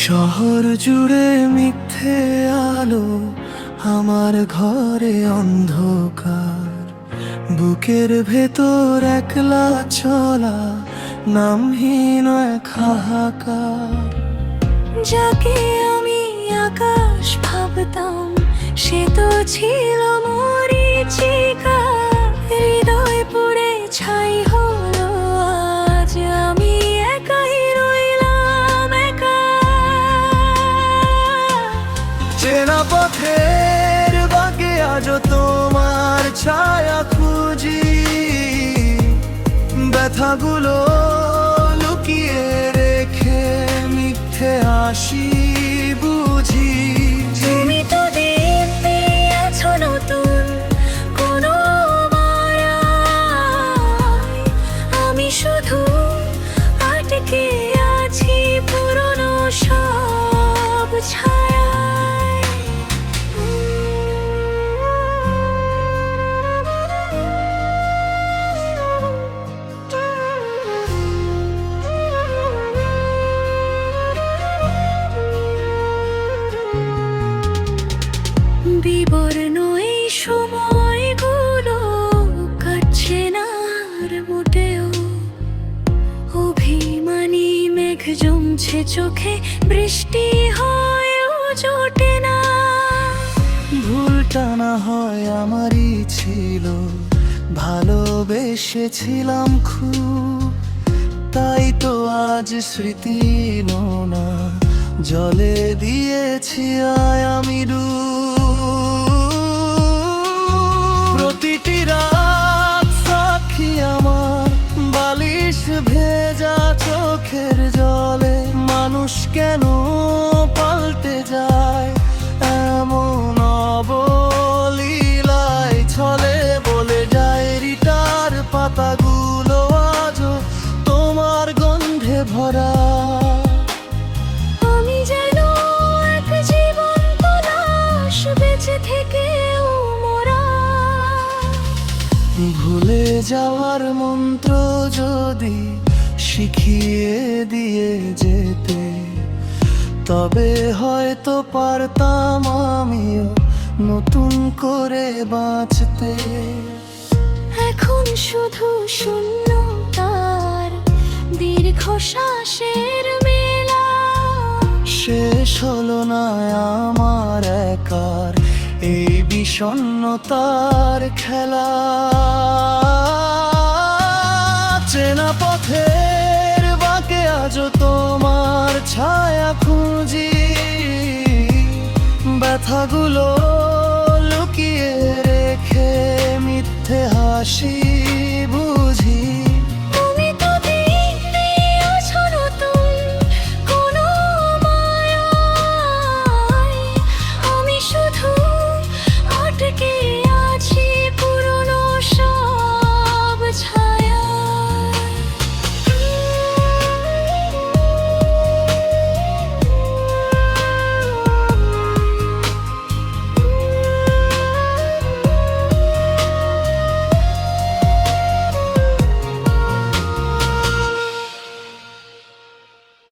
শহর জুড়ে মিথ্যে আলো, আমার ঘরে অন্ধকার। বুকের ভেতর একলা চলা, নামহীন এক হাহাকার। যাকে আমি আকাশ ভাবতাম, সে তো ছিল মরীচিকা। হৃদয় পুড়ে ছাই হলো আজ, আমি একাই রইলাম একা। চেনা পথের বাঁকে আজও তোমার ছায়া খুঁজি, ব্যথাগুলো লুকিয়ে রেখে মিথ্যে হাসি বুঝি। তুমি তো দিন দিয়েছ নতুন কোনো মায়ায়, আমি শুধু আটকে আছি পুরনো সব ছায়ায়। বিবর্ণ এই সময়গুলো কাটছে না আর মোটেও। অভিমানী মেঘ জমছে চোখে, বৃষ্টি হয়েও জোটে না। ভুলটা না হয় আমারই ছিল, ভালোবেসেছিলাম খুব। তাই তো আজ স্মৃতি নোনা জলে দিয়েছি আয় আমি প্রতিটি রাত সাক্ষী আমার, বালিশ ভেজা চোখের জলে। মানুষ কেন পাল্টে যায় এমন অবলীলায় ছলে, বলে ডায়েরিটার পাতাগুলো আজও তোমার গন্ধে ভরা। আমি যেন এক জীবন্ত লাশ, বেঁচে থেকেও মোরা। ভুলে যাওয়ার মন্ত্র যদি শিখিয়ে দিয়ে যেতে, তবে হয়তো পারতাম আমিও নতুন করে বাঁচতে। এখন শুধু শূন্যতার দীর্ঘশ্বাসের মেলা। শেষ হলো না আমার একার এই বিষণ্ণতার খেলা। চেনা পথের বাঁকে আজও তোমার ছায়া খুঁজি, ব্যথাগুলো লুকিয়ে রেখে মিথ্যে হাসি